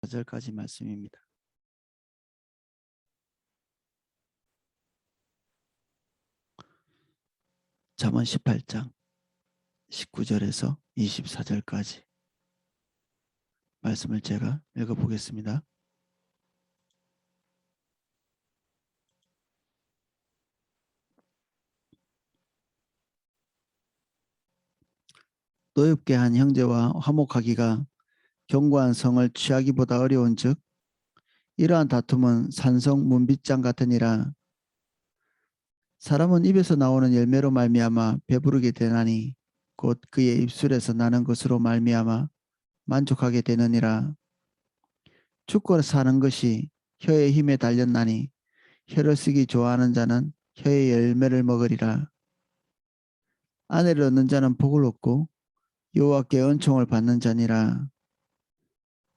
4절까지 말씀입니다. 잠언 18장 19절에서 24절까지 말씀을 제가 읽어보겠습니다. 노엽게 한 형제와 화목하기가 견고한 성을 취하기보다 어려운즉 이러한 다툼은 산성 문빗장 같으니라. 사람은 입에서 나오는 열매로 말미암아 배부르게 되나니 곧 그의 입술에서 나는 것으로 말미암아 만족하게 되느니라. 죽고 사는 것이 혀의 힘에 달렸나니 혀를 쓰기 좋아하는 자는 혀의 열매를 먹으리라. 아내를 얻는 자는 복을 얻고 여호와께 은총을 받는 자니라.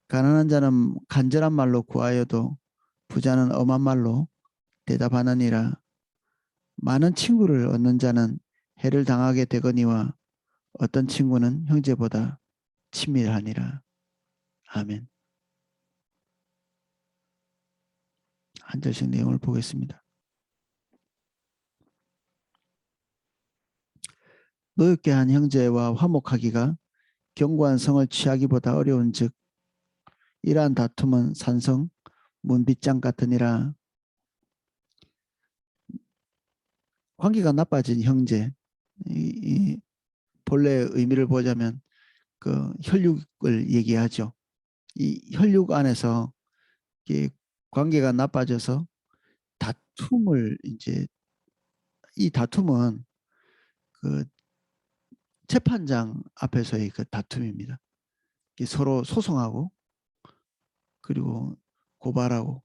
가난한 자는 간절한 말로 구하여도 부자는 엄한 말로 대답하느니라. 많은 친구를 얻는 자는 해를 당하게 되거니와 어떤 친구는 형제보다 친밀하니라. 아멘. 한 절씩 내용을 보겠습니다. 노엽게 한 형제와 화목하기가 견고한 성을 취하기보다 어려운즉 이러한 다툼은 산성 문빗장 같으니라. 관계가 나빠진 형제, 이 본래 의미를 보자면 그 혈육을 얘기하죠. 이 혈육 안에서 관계가 나빠져서 다툼을 이제 이 다툼은 그 재판장 앞에서의 그 다툼입니다. 서로 소송하고 그리고 고발하고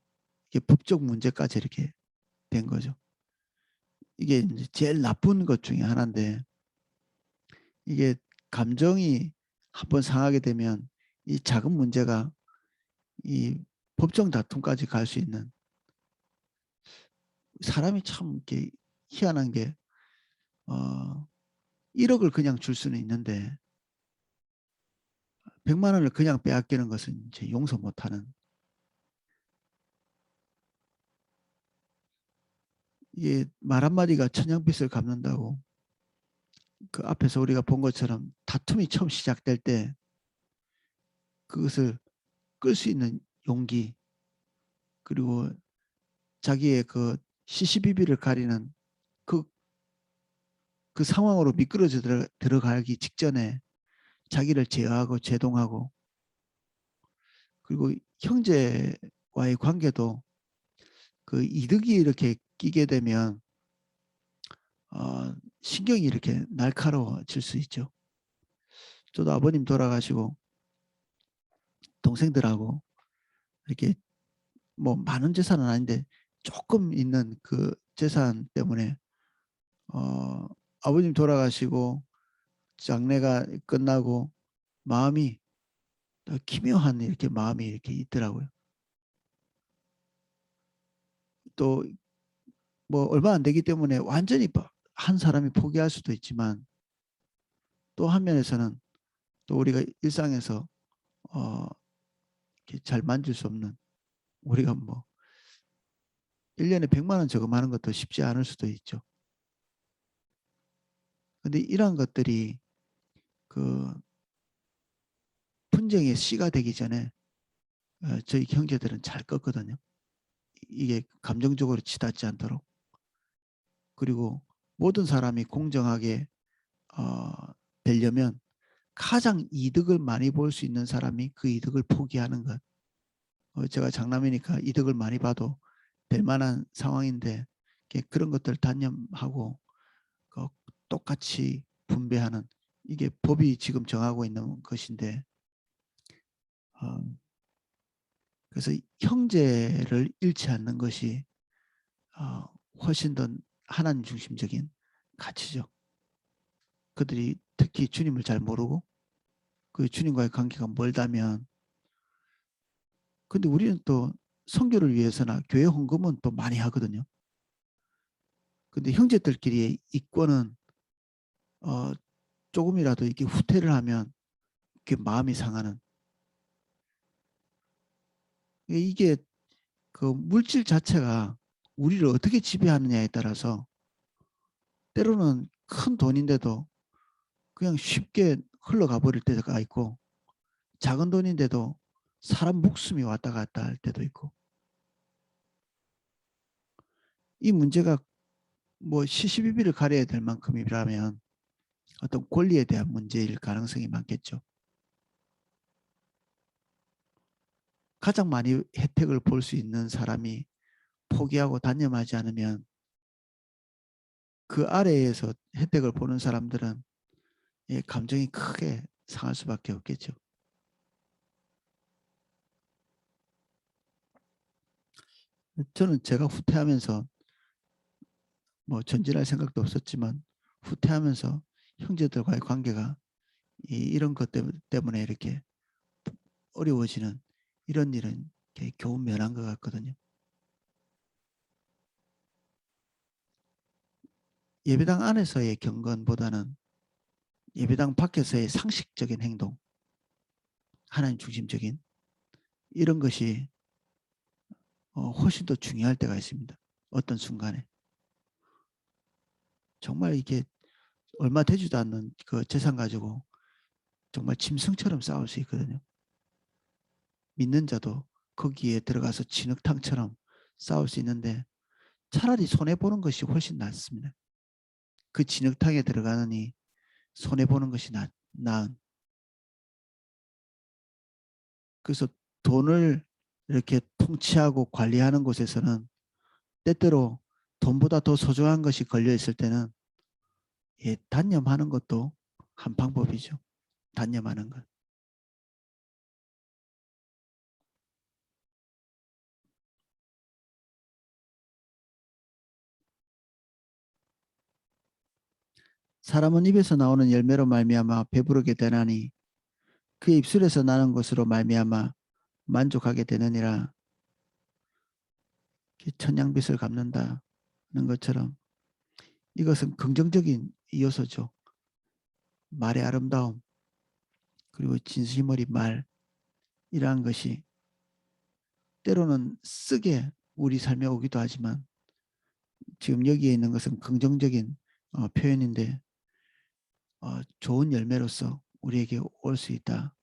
이게 법적 문제까지 이렇게 된 거죠. 이게 이제 제일 나쁜 것 중에 하나인데 이게 감정이 한번 상하게 되면 이 작은 문제가 이 법정 다툼까지 갈 수 있는 사람이 참 이렇게 희한한 게 1억을 그냥 줄 수는 있는데 100만 원을 그냥 빼앗기는 것은 이제 용서 못하는 이게 말 한마디가 천냥빚을 갚는다고 그 앞에서 우리가 본 것처럼 다툼이 처음 시작될 때 그것을 끌 수 있는 용기 그리고 자기의 그 시시비비를 가리는 그, 그 상황으로 미끄러져 들어가기 직전에 자기를 제어하고 제동하고 그리고 형제와의 관계도 그 이득이 이렇게 끼게 되면 신경이 이렇게 날카로워질 수 있죠. 저도 아버님 돌아가시고 동생들하고 이렇게 뭐 많은 재산은 아닌데 조금 있는 그 재산 때문에 아버님 돌아가시고 장례가 끝나고 마음이 기묘한 이렇게 마음이 이렇게 있더라고요. 또 뭐 얼마 안 되기 때문에 완전히 한 사람이 포기할 수도 있지만 또 한 면에서는 또 우리가 일상에서 잘 만질 수 없는 우리가 뭐 1년에 100만 원 저금하는 것도 쉽지 않을 수도 있죠. 근데 이러한 것들이 그 분쟁의 씨가 되기 전에 저희 형제들은 잘 껐거든요. 이게 감정적으로 치닫지 않도록. 그리고 모든 사람이 공정하게 되려면 가장 이득을 많이 볼 수 있는 사람이 그 이득을 포기하는 것. 제가 장남이니까 이득을 많이 봐도 될 만한 상황인데 그런 것들 단념하고 똑같이 분배하는 이게 법이 지금 정하고 있는 것인데 그래서 형제를 잃지 않는 것이 훨씬 더 하나님 중심적인 가치죠. 그들이 특히 주님을 잘 모르고 그 주님과의 관계가 멀다면 근데 우리는 또 선교를 위해서나 교회 헌금은 또 많이 하거든요. 근데 형제들끼리의 이권은 조금이라도 이렇게 후퇴를 하면 이렇게 마음이 상하는 이게 그 물질 자체가 우리를 어떻게 지배하느냐에 따라서 때로는 큰 돈인데도 그냥 쉽게 흘러가 버릴 때가 있고, 작은 돈인데도 사람 목숨이 왔다 갔다 할 때도 있고, 이 문제가 뭐 시시비비를 가려야 될 만큼이라면 어떤 권리에 대한 문제일 가능성이 많겠죠. 가장 많이 혜택을 볼 수 있는 사람이 포기하고 단념하지 않으면 그 아래에서 혜택을 보는 사람들은 감정이 크게 상할 수밖에 없겠죠. 저는 제가 후퇴하면서 뭐 전진할 생각도 없었지만 후퇴하면서 형제들과의 관계가 이런 것 때문에 이렇게 어려워지는 이런 일은 겨우 면한 것 같거든요. 예배당 안에서의 경건보다는 예배당 밖에서의 상식적인 행동, 하나님 중심적인 이런 것이 훨씬 더 중요할 때가 있습니다. 어떤 순간에. 정말 이게 얼마 되지도 않는 그 재산 가지고 정말 짐승처럼 싸울 수 있거든요. 믿는 자도 거기에 들어가서 진흙탕처럼 싸울 수 있는데 차라리 손해보는 것이 훨씬 낫습니다. 그 진흙탕에 들어가느니 손해보는 것이 나은. 그래서 돈을 이렇게 통치하고 관리하는 곳에서는 때때로 돈보다 더 소중한 것이 걸려 있을 때는 단념하는 것도 한 방법이죠. 단념하는 것. 사람은 입에서 나오는 열매로 말미암아 배부르게 되나니 그 입술에서 나는 것으로 말미암아 만족하게 되느니라. 천냥빚을 갚는다는 것처럼 이것은 긍정적인 요소죠. 말의 아름다움 그리고 진심 어린 말 이러한 것이 때로는 쓰게 우리 삶에 오기도 하지만 지금 여기에 있는 것은 긍정적인 표현인데 좋은 열매로서 우리에게 올 수 있다.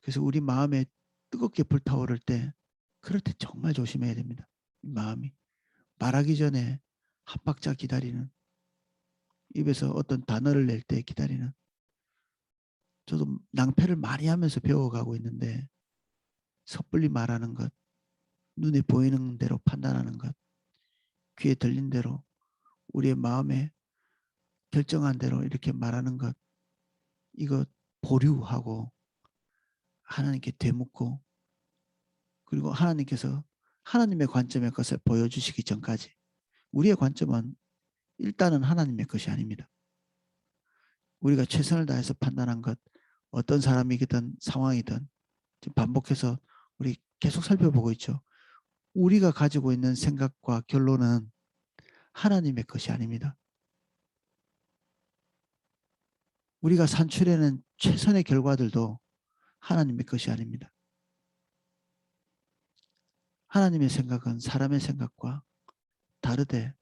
그래서 우리 마음에 뜨겁게 불타오를 때 그럴 때 정말 조심해야 됩니다. 마음이 말하기 전에 한 박자 기다리는 입에서 어떤 단어를 낼 때 기다리는 저도 낭패를 많이 하면서 배워가고 있는데 섣불리 말하는 것 눈에 보이는 대로 판단하는 것 귀에 들린 대로 우리의 마음에 결정한 대로 이렇게 말하는 것 이거 보류하고 하나님께 되묻고 그리고 하나님께서 하나님의 관점의 것을 보여주시기 전까지 우리의 관점은 일단은 하나님의 것이 아닙니다. 우리가 최선을 다해서 판단한 것 어떤 사람이든 상황이든 반복해서 우리 계속 살펴보고 있죠. 우리가 가지고 있는 생각과 결론은 하나님의 것이 아닙니다. 우리가 산출해낸 최선의 결과들도 하나님의 것이 아닙니다. 하나님의 생각은 사람의 생각과 다르되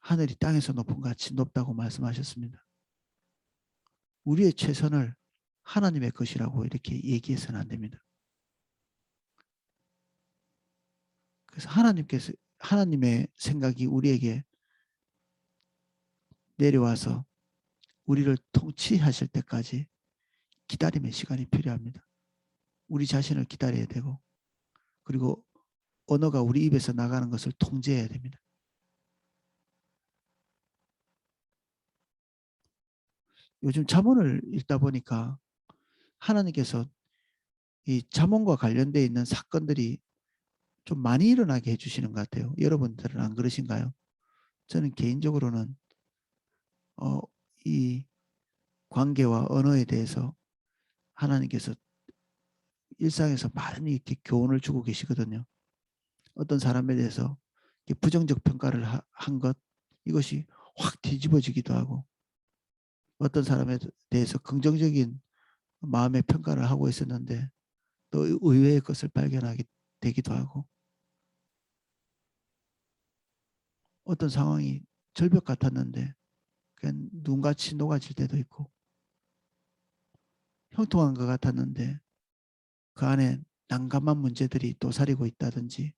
하늘이 땅에서 높은 것 같이 높다고 말씀하셨습니다. 우리의 최선을 하나님의 것이라고 이렇게 얘기해서는 안 됩니다. 그래서 하나님의 생각이 우리에게 내려와서 우리를 통치하실 때까지 기다림의 시간이 필요합니다. 우리 자신을 기다려야 되고 그리고 언어가 우리 입에서 나가는 것을 통제해야 됩니다. 요즘 잠언을 읽다 보니까 하나님께서 이 잠언과 관련되어 있는 사건들이 좀 많이 일어나게 해주시는 것 같아요. 여러분들은 안 그러신가요? 저는 개인적으로는 이 관계와 언어에 대해서 하나님께서 일상에서 많이 이렇게 교훈을 주고 계시거든요. 어떤 사람에 대해서 부정적 평가를 한 것 이것이 확 뒤집어지기도 하고 어떤 사람에 대해서 긍정적인 마음의 평가를 하고 있었는데 또 의외의 것을 발견하게 되기도 하고, 어떤 상황이 절벽 같았는데 그냥 눈같이 녹아질 때도 있고, 형통한 것 같았는데 그 안에 난감한 문제들이 또 사리고 있다든지,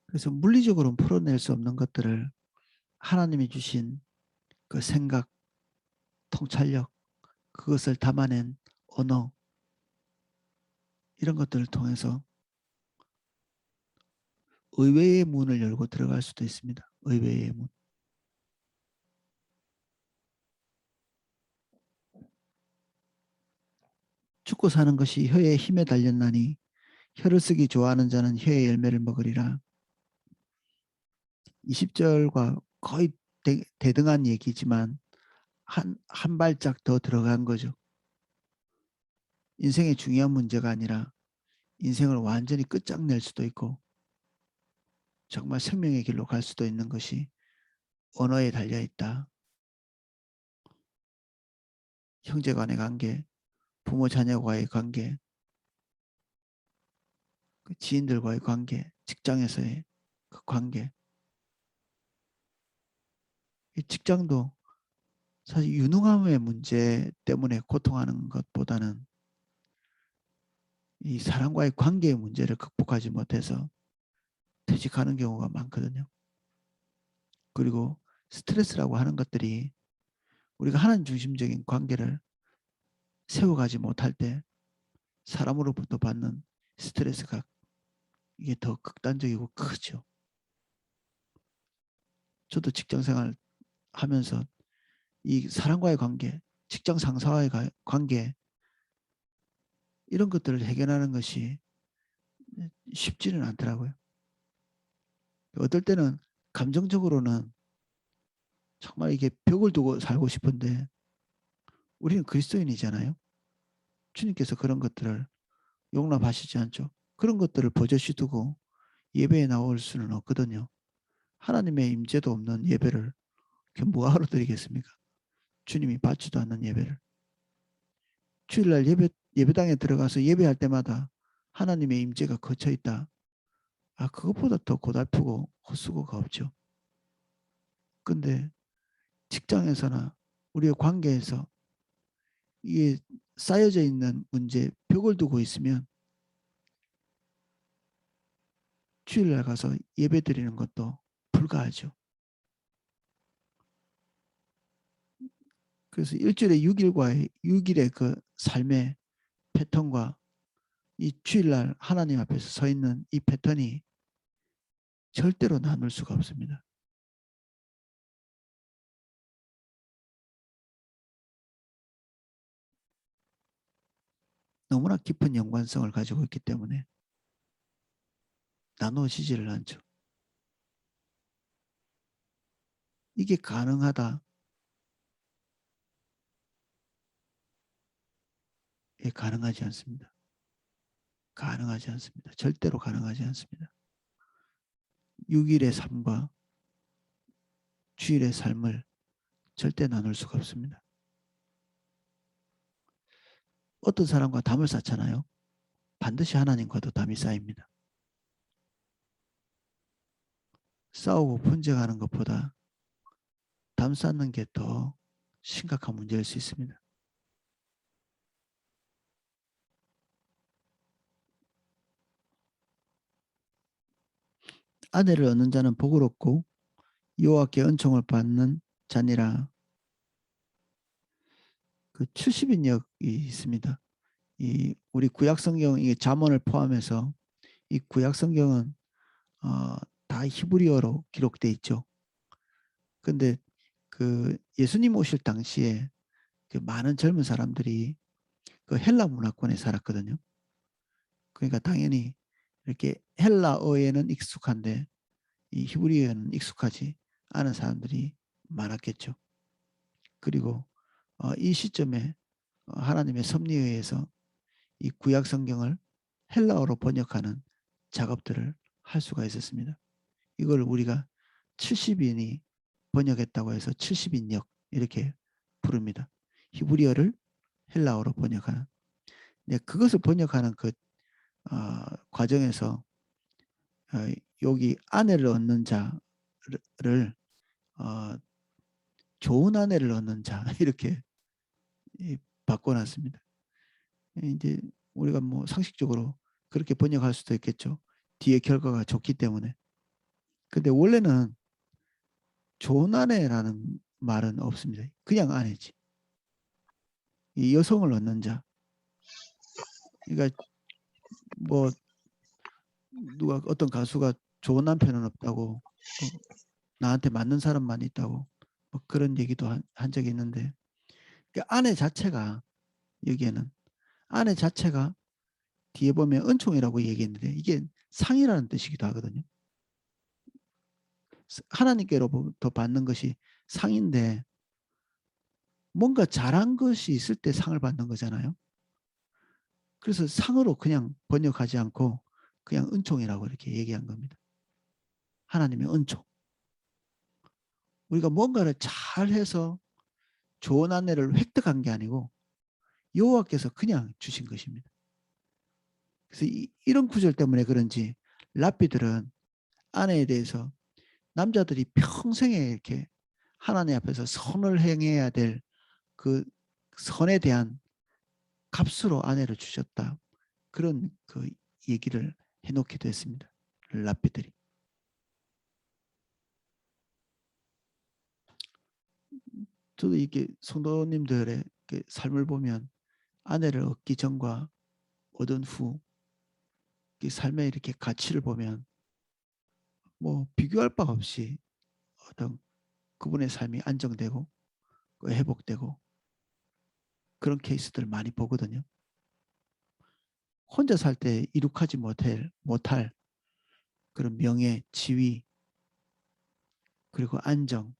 그래서 물리적으로는 풀어낼 수 없는 것들을 하나님이 주신 그 생각, 통찰력, 그것을 담아낸 언어, 이런 것들을 통해서 의외의 문을 열고 들어갈 수도 있습니다. 의외의 문. 죽고 사는 것이 혀의 힘에 달렸나니 혀를 쓰기 좋아하는 자는 혀의 열매를 먹으리라. 20절과 거의 대등한 얘기지만 한 발짝 더 들어간 거죠. 인생의 중요한 문제가 아니라 인생을 완전히 끝장낼 수도 있고 정말 생명의 길로 갈 수도 있는 것이 언어에 달려있다. 형제 간의 관계, 부모 자녀와의 관계, 지인들과의 관계, 직장에서의 그 관계. 이 직장도 사실 유능함의 문제 때문에 고통하는 것보다는 이 사람과의 관계의 문제를 극복하지 못해서 퇴직하는 경우가 많거든요. 그리고 스트레스라고 하는 것들이 우리가 하나님 중심적인 관계를 세워가지 못할 때 사람으로부터 받는 스트레스가 이게 더 극단적이고 크죠. 저도 직장 생활 하면서 이 사람과의 관계, 직장 상사와의 관계, 이런 것들을 해결하는 것이 쉽지는 않더라고요. 어떨 때는 감정적으로는 정말 이게 벽을 두고 살고 싶은데 우리는 그리스도인이잖아요. 주님께서 그런 것들을 용납하시지 않죠. 그런 것들을 버젓이 두고 예배에 나올 수는 없거든요. 하나님의 임재도 없는 예배를 뭐하러 드리겠습니까? 주님이 받지도 않는 예배를. 주일날 예배당에 들어가서 예배할 때마다 하나님의 임재가 거쳐 있다. 그것보다 더 고달프고 헛수고가 없죠. 근데 직장에서나 우리의 관계에서 이게 쌓여져 있는 문제, 벽을 두고 있으면 주일날 가서 예배 드리는 것도 불가하죠. 그래서 일주일에 6일의 그 삶의 패턴과 이 주일날 하나님 앞에서 서 있는 이 패턴이 절대로 나눌 수가 없습니다. 너무나 깊은 연관성을 가지고 있기 때문에 나누어지지를 않죠. 이게 가능하다. 가능하지 않습니다. 가능하지 않습니다. 절대로 가능하지 않습니다. 6일의 삶과 주일의 삶을 절대 나눌 수가 없습니다. 어떤 사람과 담을 쌓잖아요. 반드시 하나님과도 담이 쌓입니다. 싸우고 분쟁하는 것보다 담 쌓는 게 더 심각한 문제일 수 있습니다. 아내를 얻는 자는 복을 얻고 여호와께 은총을 받는 자니라. 그 70인역이 있습니다. 이 우리 구약 성경 이 잠언을 포함해서 이 구약 성경은 다 히브리어로 기록돼 있죠. 근데 그 예수님 오실 당시에 그 많은 젊은 사람들이 그 헬라 문화권에 살았거든요. 그러니까 당연히 이렇게 헬라어에는 익숙한데 이 히브리어에는 익숙하지 않은 사람들이 많았겠죠. 그리고 이 시점에 하나님의 섭리에 의해서 이 구약 성경을 헬라어로 번역하는 작업들을 할 수가 있었습니다. 이걸 우리가 70인이 번역했다고 해서 70인역 이렇게 부릅니다. 히브리어를 헬라어로 번역하는. 네, 그것을 번역하는 그 과정에서 여기 아내를 얻는 자를 좋은 아내를 얻는 자 이렇게 바꿔놨습니다. 이제 우리가 뭐 상식적으로 그렇게 번역할 수도 있겠죠. 뒤에 결과가 좋기 때문에. 근데 원래는 좋은 아내라는 말은 없습니다. 그냥 아내지. 이 여성을 얻는 자. 그러니까 뭐 누가 어떤 가수가 좋은 남편은 없다고 나한테 맞는 사람만 있다고 뭐 그런 얘기도 한 적이 있는데 그러니까 아내 자체가 여기에는 아내 자체가 뒤에 보면 은총이라고 얘기했는데 이게 상이라는 뜻이기도 하거든요. 하나님께로부터 받는 것이 상인데 뭔가 잘한 것이 있을 때 상을 받는 거잖아요. 그래서 상으로 그냥 번역하지 않고 그냥 은총이라고 이렇게 얘기한 겁니다. 하나님의 은총. 우리가 뭔가를 잘해서 좋은 아내를 획득한 게 아니고 여호와께서 그냥 주신 것입니다. 그래서 이런 구절 때문에 그런지 랍비들은 아내에 대해서 남자들이 평생에 이렇게 하나님 앞에서 선을 행해야 될 그 선에 대한 값으로 아내를 주셨다. 그런 그 얘기를 해놓기도 했습니다. 랍비들이. 저도 이렇게 성도님들의 삶을 보면 아내를 얻기 전과 얻은 후 삶의 이렇게 가치를 보면 뭐 비교할 바 없이 어떤 그분의 삶이 안정되고 회복되고 그런 케이스들 많이 보거든요. 혼자 살 때 이룩하지 못할 그런 명예, 지위 그리고 안정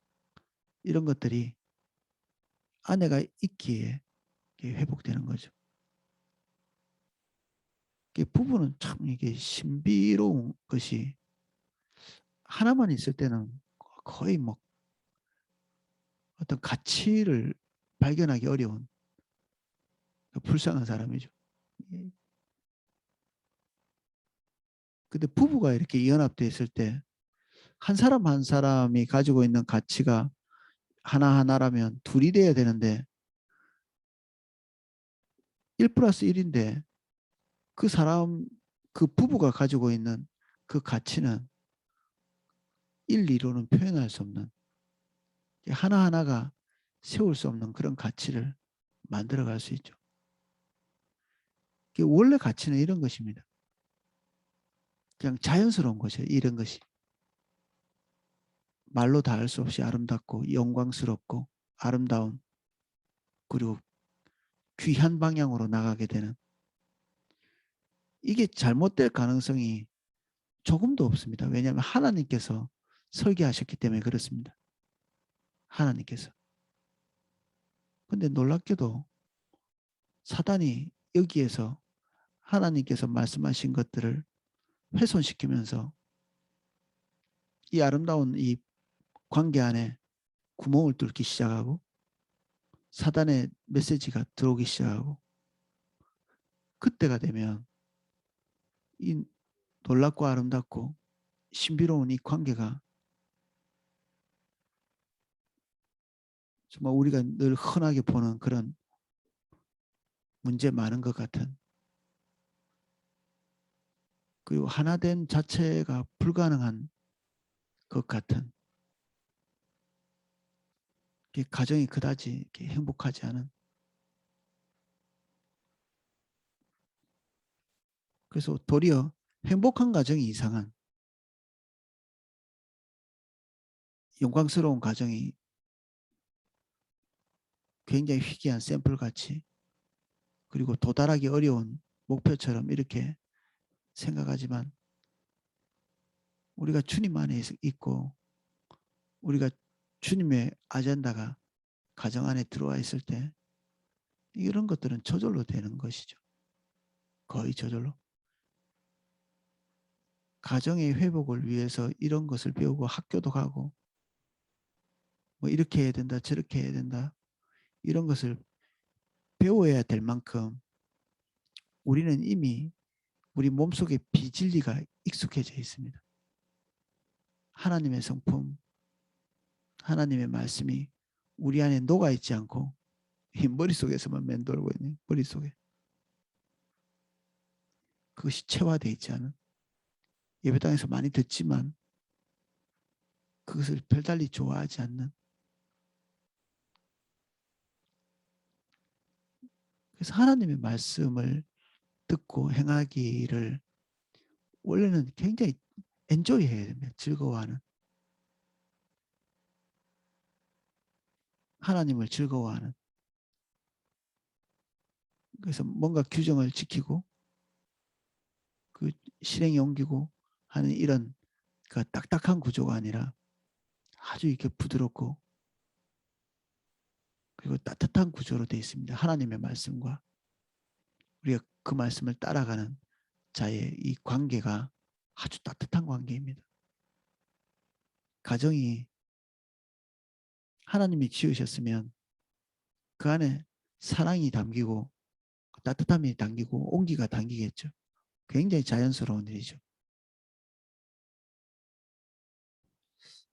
이런 것들이 아내가 있기에 회복되는 거죠. 부부는 참 이게 신비로운 것이 하나만 있을 때는 거의 뭐 어떤 가치를 발견하기 어려운 불쌍한 사람이죠. 근데 부부가 이렇게 연합되어 있을 때 한 사람 한 사람이 가지고 있는 가치가 하나하나라면 둘이 돼야 되는데 1 플러스 1인데 그 사람 그 부부가 가지고 있는 그 가치는 1, 2로는 표현할 수 없는 하나하나가 세울 수 없는 그런 가치를 만들어갈 수 있죠. 원래 가치는 이런 것입니다. 그냥 자연스러운 것이에요. 이런 것이. 말로 다 할 수 없이 아름답고 영광스럽고 아름다운 그리고 귀한 방향으로 나가게 되는 이게 잘못될 가능성이 조금도 없습니다. 왜냐하면 하나님께서 설계하셨기 때문에 그렇습니다. 하나님께서. 근데 놀랍게도 사단이 여기에서 하나님께서 말씀하신 것들을 훼손시키면서 이 아름다운 이 관계 안에 구멍을 뚫기 시작하고 사단의 메시지가 들어오기 시작하고 그때가 되면 이 놀랍고 아름답고 신비로운 이 관계가 정말 우리가 늘 흔하게 보는 그런 문제 많은 것 같은 그리고 하나된 자체가 불가능한 것 같은 가정이 그다지 이렇게 행복하지 않은 그래서 도리어 행복한 가정이 이상한 영광스러운 가정이 굉장히 희귀한 샘플같이 그리고 도달하기 어려운 목표처럼 이렇게 생각하지만 우리가 주님 안에 있고 우리가 주님의 아젠다가 가정 안에 들어와 있을 때 이런 것들은 저절로 되는 것이죠. 거의 저절로. 가정의 회복을 위해서 이런 것을 배우고 학교도 가고 뭐 이렇게 해야 된다 저렇게 해야 된다 이런 것을 배워야 될 만큼 우리는 이미 우리 몸속에 비진리가 익숙해져 있습니다. 하나님의 성품, 하나님의 말씀이 우리 안에 녹아있지 않고 이 머릿속에서만 맴돌고 있는 머릿속에 그것이 체화되어 있지 않은 예배당에서 많이 듣지만 그것을 별달리 좋아하지 않는 그래서 하나님의 말씀을 듣고 행하기를 원래는 굉장히 엔조이 해야 됩니다. 즐거워하는 하나님을 즐거워하는 그래서 뭔가 규정을 지키고 그 실행에 옮기고 하는 이런 그 딱딱한 구조가 아니라 아주 이렇게 부드럽고 그리고 따뜻한 구조로 되어 있습니다. 하나님의 말씀과 우리가 그 말씀을 따라가는 자의 이 관계가 아주 따뜻한 관계입니다. 가정이 하나님이 지으셨으면 그 안에 사랑이 담기고 따뜻함이 담기고 온기가 담기겠죠. 굉장히 자연스러운 일이죠.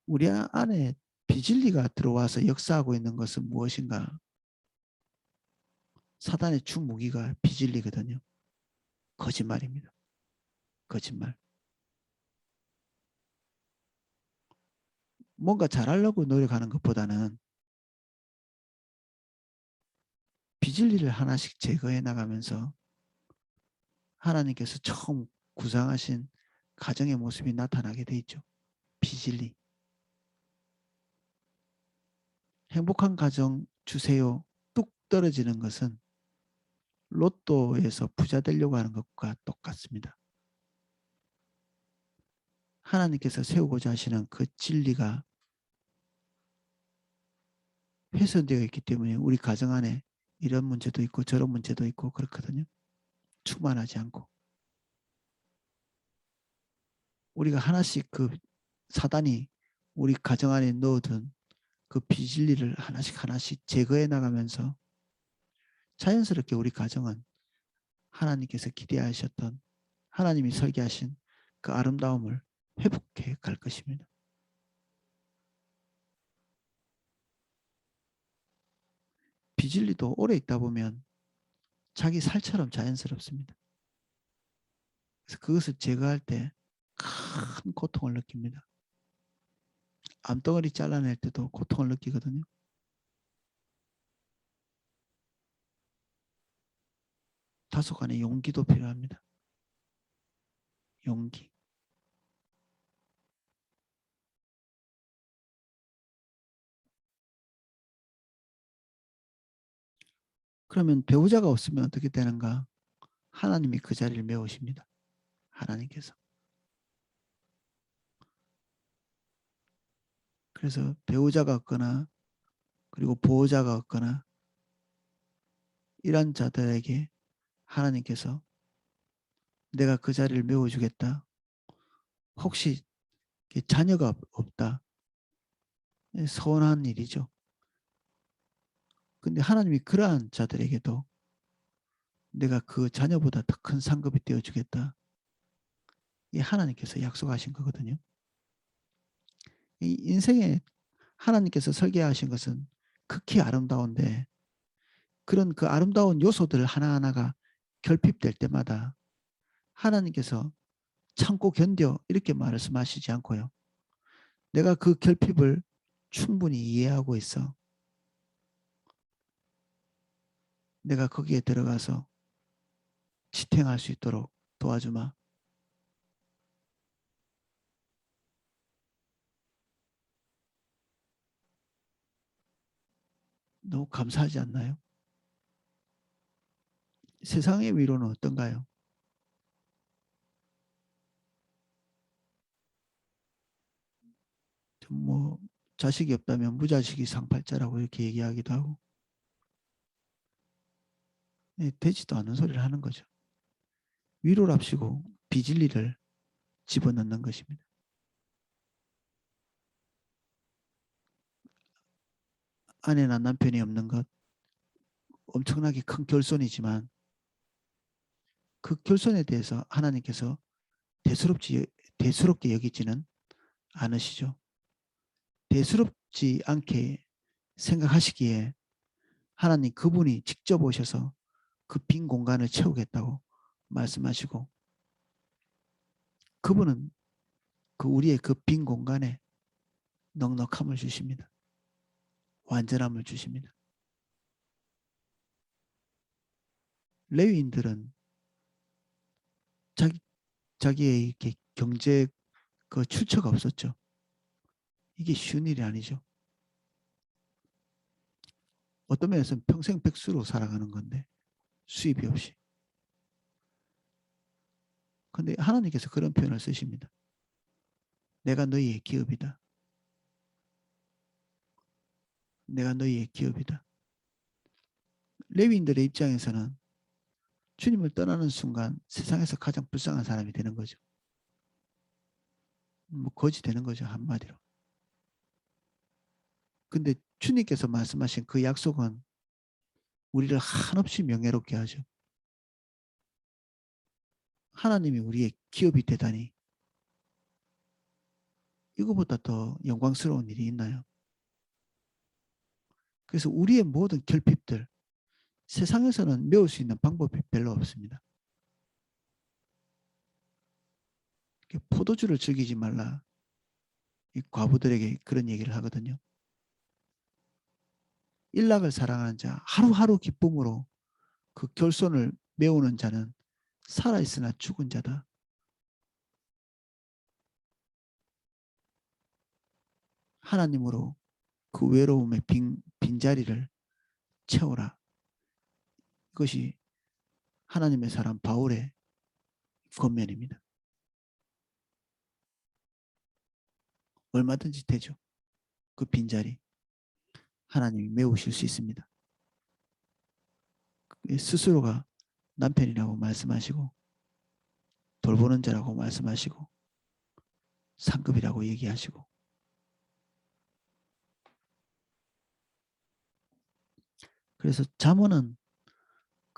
우리 안에 비진리가 들어와서 역사하고 있는 것은 무엇인가? 사단의 주 무기가 비진리거든요. 거짓말입니다. 거짓말. 뭔가 잘하려고 노력하는 것보다는 비진리를 하나씩 제거해 나가면서 하나님께서 처음 구상하신 가정의 모습이 나타나게 돼 있죠. 비진리. 행복한 가정 주세요. 뚝 떨어지는 것은 로또에서 부자 되려고 하는 것과 똑같습니다. 하나님께서 세우고자 하시는 그 진리가 훼손되어 있기 때문에 우리 가정 안에 이런 문제도 있고 저런 문제도 있고 그렇거든요. 충만하지 않고. 우리가 하나씩 그 사단이 우리 가정 안에 넣어둔 그 비진리를 하나씩 하나씩 제거해 나가면서 자연스럽게 우리 가정은 하나님께서 기대하셨던 하나님이 설계하신 그 아름다움을 회복해 갈 것입니다. 비진리도 오래 있다 보면 자기 살처럼 자연스럽습니다. 그래서 그것을 제거할 때 큰 고통을 느낍니다. 암덩어리 잘라낼 때도 고통을 느끼거든요. 다소간의 용기도 필요합니다. 용기. 그러면 배우자가 없으면 어떻게 되는가? 하나님이 그 자리를 메우십니다. 하나님께서. 그래서 배우자가 없거나 그리고 보호자가 없거나 이런 자들에게 하나님께서 내가 그 자리를 메워주겠다. 혹시 자녀가 없다. 서운한 일이죠. 근데 하나님이 그러한 자들에게도 내가 그 자녀보다 더 큰 상급이 되어주겠다. 이 하나님께서 약속하신 거거든요. 이 인생에 하나님께서 설계하신 것은 극히 아름다운데 그런 그 아름다운 요소들 하나하나가 결핍될 때마다 하나님께서 참고 견뎌 이렇게 말씀하시지 않고요. 내가 그 결핍을 충분히 이해하고 있어. 내가 거기에 들어가서 지탱할 수 있도록 도와주마. 너무 감사하지 않나요? 세상의 위로는 어떤가요? 뭐 자식이 없다면 무자식이 상팔자라고 이렇게 얘기하기도 하고 되지도 않는 소리를 하는 거죠. 위로랍시고 비진리를 집어넣는 것입니다. 아내나 남편이 없는 것 엄청나게 큰 결손이지만 그 결손에 대해서 하나님께서 대수롭게 여기지는 않으시죠. 대수롭지 않게 생각하시기에 하나님 그분이 직접 오셔서 그 빈 공간을 채우겠다고 말씀하시고 그분은 그 우리의 그 빈 공간에 넉넉함을 주십니다. 완전함을 주십니다. 레위인들은 자기의 이렇게 경제 그 출처가 없었죠. 이게 쉬운 일이 아니죠. 어떤 면에서는 평생 백수로 살아가는 건데 수입이 없이. 근데 하나님께서 그런 표현을 쓰십니다. 내가 너희의 기업이다. 내가 너희의 기업이다. 레위인들의 입장에서는 주님을 떠나는 순간 세상에서 가장 불쌍한 사람이 되는 거죠. 뭐 거지 되는 거죠, 한마디로. 근데 주님께서 말씀하신 그 약속은 우리를 한없이 명예롭게 하죠. 하나님이 우리의 기업이 되다니 이거보다 더 영광스러운 일이 있나요? 그래서 우리의 모든 결핍들 세상에서는 메울 수 있는 방법이 별로 없습니다. 포도주를 즐기지 말라. 이 과부들에게 그런 얘기를 하거든요. 일락을 사랑하는 자, 하루하루 기쁨으로 그 결손을 메우는 자는 살아있으나 죽은 자다. 하나님으로 그 외로움의 빈자리를 채워라. 이것이 하나님의 사람 바울의 권면입니다. 얼마든지 되죠. 그 빈자리 하나님이 메우실 수 있습니다. 스스로가 남편이라고 말씀하시고 돌보는 자라고 말씀하시고 상급이라고 얘기하시고 그래서 잠언은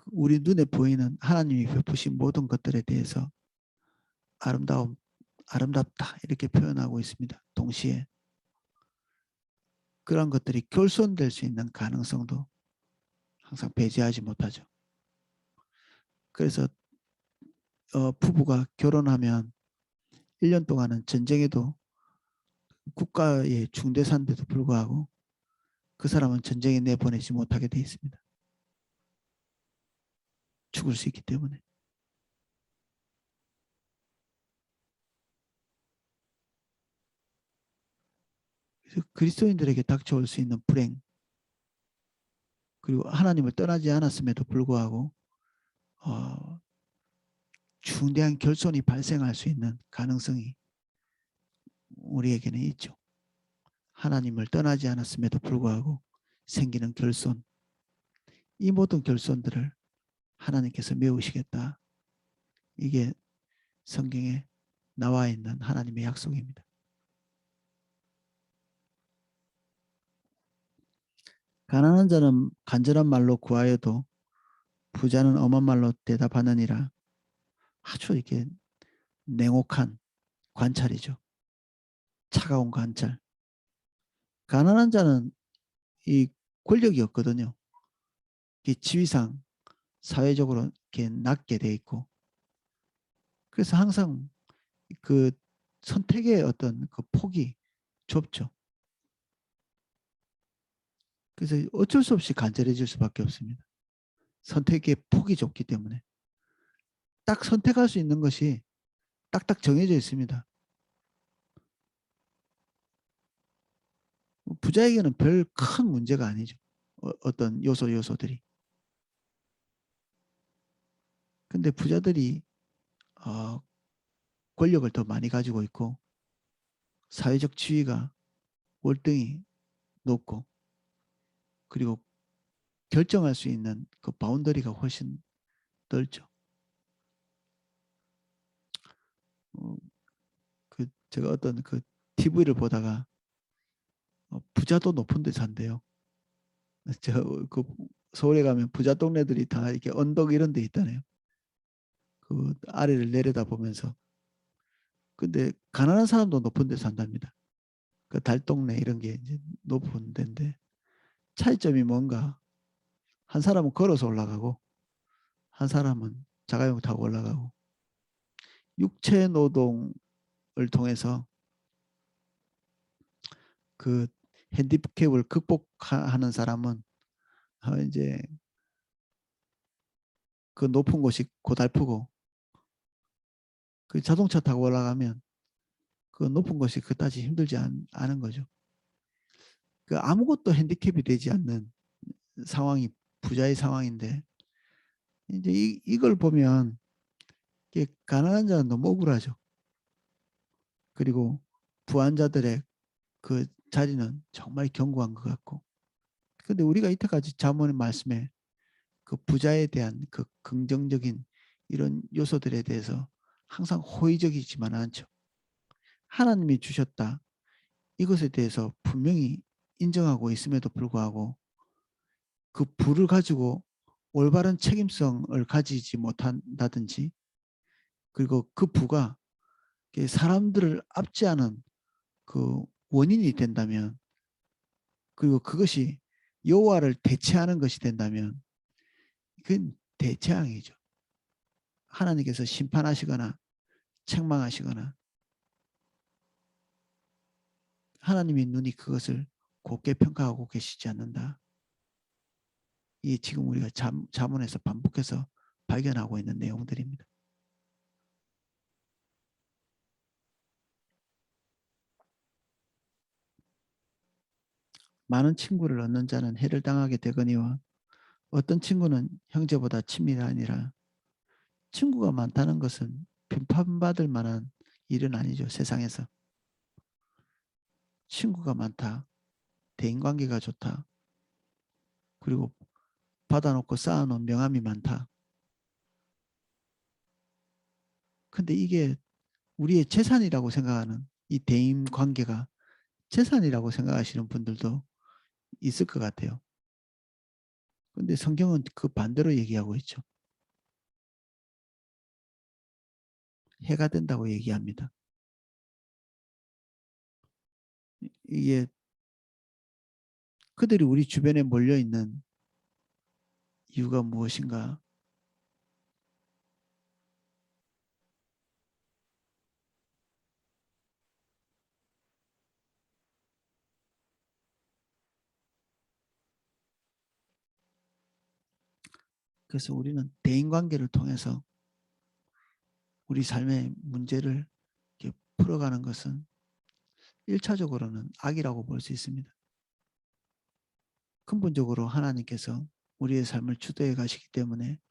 우리 눈에 보이는 하나님이 베푸신 모든 것들에 대해서 아름답다 이렇게 표현하고 있습니다. 동시에 그런 것들이 결손될 수 있는 가능성도 항상 배제하지 못하죠. 그래서 부부가 결혼하면 1년 동안은 전쟁에도 국가의 중대사인데도 불구하고 그 사람은 전쟁에 내보내지 못하게 돼 있습니다. 죽을 수 있기 때문에. 그래서 그리스도인들에게 닥쳐올 수 있는 불행 그리고 하나님을 떠나지 않았음에도 불구하고 중대한 결손이 발생할 수 있는 가능성이 우리에게는 있죠. 하나님을 떠나지 않았음에도 불구하고 생기는 결손 이 모든 결손들을 하나님께서 메우시겠다. 이게 성경에 나와 있는 하나님의 약속입니다. 가난한 자는 간절한 말로 구하여도 부자는 엄한 말로 대답하느니라. 아주 이게 냉혹한 관찰이죠. 차가운 관찰. 가난한 자는 이 권력이 없거든요. 지위상 사회적으로 이렇게 낮게 돼 있고 그래서 항상 그 선택의 어떤 그 폭이 좁죠. 그래서 어쩔 수 없이 간절해질 수밖에 없습니다. 선택의 폭이 좁기 때문에 딱 선택할 수 있는 것이 딱딱 정해져 있습니다. 부자에게는 별 큰 문제가 아니죠. 어떤 요소들이. 근데 부자들이 권력을 더 많이 가지고 있고 사회적 지위가 월등히 높고 그리고 결정할 수 있는 그 바운더리가 훨씬 넓죠. 그 제가 어떤 그 TV를 보다가 부자도 높은 데 산대요. 저 그 서울에 가면 부자 동네들이 다 이렇게 언덕 이런 데 있다네요. 그 아래를 내려다 보면서. 근데 가난한 사람도 높은 데 산답니다. 그 달동네 이런 게 이제 높은 데인데 차이점이 뭔가 한 사람은 걸어서 올라가고 한 사람은 자가용 타고 올라가고 육체 노동을 통해서 그 핸디캡을 극복하는 사람은 이제 그 높은 곳이 고달프고 그 자동차 타고 올라가면 그 높은 곳이 그다지 힘들지 않은 거죠. 그 아무것도 핸디캡이 되지 않는 상황이 부자의 상황인데 이제 이걸 보면 가난한 자는 너무 억울하죠. 그리고 부한자들의 그 자리는 정말 견고한 것 같고. 근데 우리가 이때까지 잠언의 말씀에 그 부자에 대한 그 긍정적인 이런 요소들에 대해서 항상 호의적이지만 않죠. 하나님이 주셨다. 이것에 대해서 분명히 인정하고 있음에도 불구하고 그 부를 가지고 올바른 책임성을 가지지 못한다든지 그리고 그 부가 사람들을 압제하는 그 원인이 된다면 그리고 그것이 여호와를 대체하는 것이 된다면 그건 대재앙이죠. 하나님께서 심판하시거나 책망하시거나 하나님의 눈이 그것을 곱게 평가하고 계시지 않는다. 이게 지금 우리가 잠언에서 반복해서 발견하고 있는 내용들입니다. 많은 친구를 얻는 자는 해를 당하게 되거니와 어떤 친구는 형제보다 친밀하니라. 친구가 많다는 것은 비판받을 만한 일은 아니죠. 세상에서. 친구가 많다. 대인관계가 좋다. 그리고 받아놓고 쌓아놓은 명함이 많다. 근데 이게 우리의 재산이라고 생각하는 이 대인관계가 재산이라고 생각하시는 분들도 있을 것 같아요. 근데 성경은 그 반대로 얘기하고 있죠. 해가 된다고 얘기합니다. 이게 그들이 우리 주변에 몰려있는 이유가 무엇인가? 그래서 우리는 대인관계를 통해서 우리 삶의 문제를 이렇게 풀어가는 것은 1차적으로는 악이라고 볼 수 있습니다. 근본적으로 하나님께서 우리의 삶을 주도해 가시기 때문에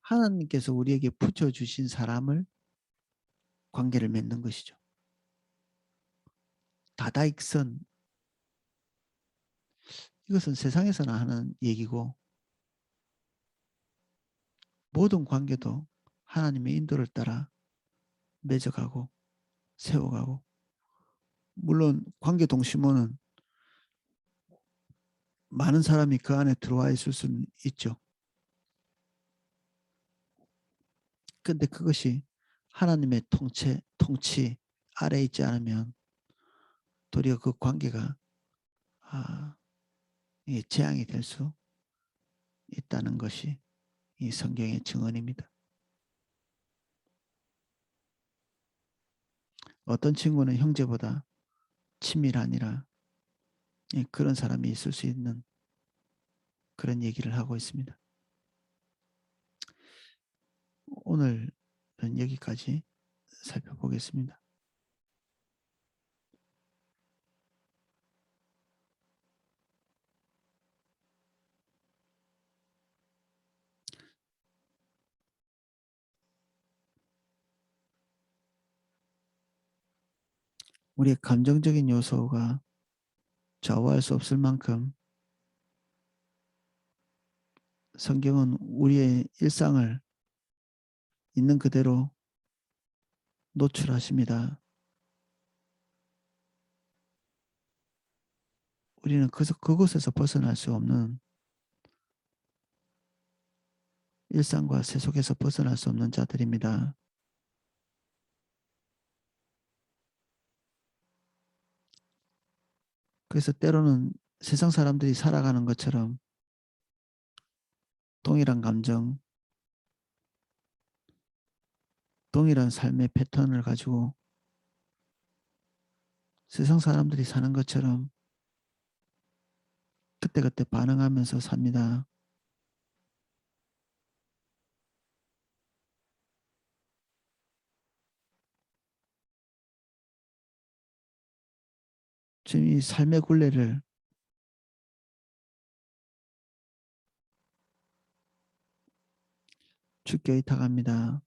하나님께서 우리에게 붙여주신 사람을 관계를 맺는 것이죠. 다다익선 이것은 세상에서나 하는 얘기고 모든 관계도 하나님의 인도를 따라 맺어가고 세워가고 물론 관계 동심원은 많은 사람이 그 안에 들어와 있을 수는 있죠. 근데 그것이 하나님의 통치 아래 있지 않으면 도리어 그 관계가 재앙이 될 수 있다는 것이 이 성경의 증언입니다. 어떤 친구는 형제보다 친밀하니라 그런 사람이 있을 수 있는 그런 얘기를 하고 있습니다. 오늘은 여기까지 살펴보겠습니다. 우리의 감정적인 요소가 좌우할 수 없을 만큼 성경은 우리의 일상을 있는 그대로 노출하십니다. 우리는 그곳에서 벗어날 수 없는, 일상과 세속에서 벗어날 수 없는 자들입니다. 그래서 때로는 세상 사람들이 살아가는 것처럼 동일한 감정, 동일한 삶의 패턴을 가지고 세상 사람들이 사는 것처럼 그때그때 반응하면서 삽니다. 지금 이 삶의 굴레를 주께 의탁합니다.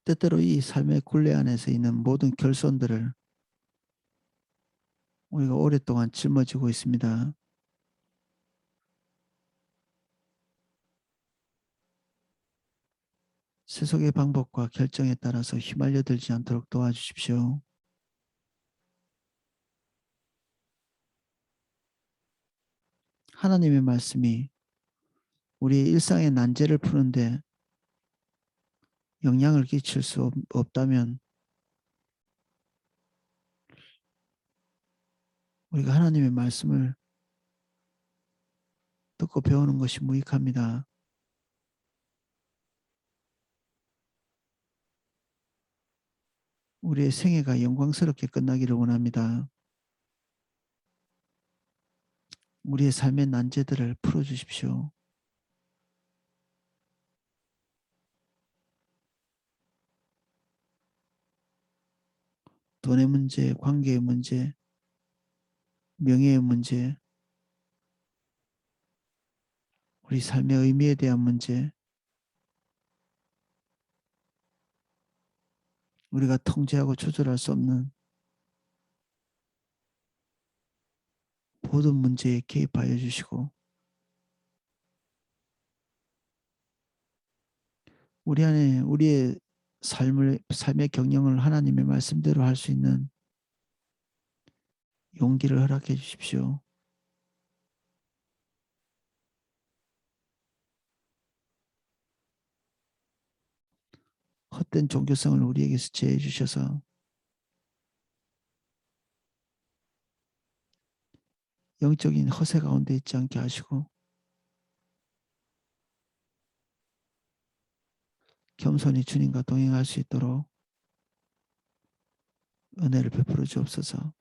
때때로 이 삶의 굴레 안에서 있는 모든 결손들을 우리가 오랫동안 짊어지고 있습니다. 세속의 방법과 결정에 따라서 휘말려 들지 않도록 도와주십시오. 하나님의 말씀이 우리의 일상의 난제를 푸는데 영향을 끼칠 수 없다면 우리가 하나님의 말씀을 듣고 배우는 것이 무익합니다. 우리의 생애가 영광스럽게 끝나기를 원합니다. 우리의 삶의 난제들을 풀어주십시오. 돈의 문제, 관계의 문제, 명예의 문제, 우리 삶의 의미에 대한 문제, 우리가 통제하고 조절할 수 없는 모든 문제에 개입하여 주시고 우리 안에 우리의 삶의 경영을 하나님의 말씀대로 할 수 있는 용기를 허락해 주십시오. 헛된 종교성을 우리에게서 제해 주셔서 영적인 허세 가운데 있지 않게 하시고 겸손히 주님과 동행할 수 있도록 은혜를 베풀어 주옵소서.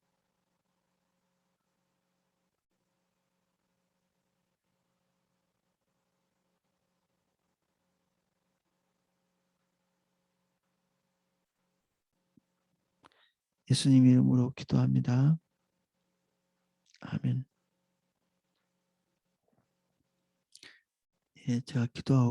예수님 이름으로 기도합니다. 아멘. 예, 제가 기도하고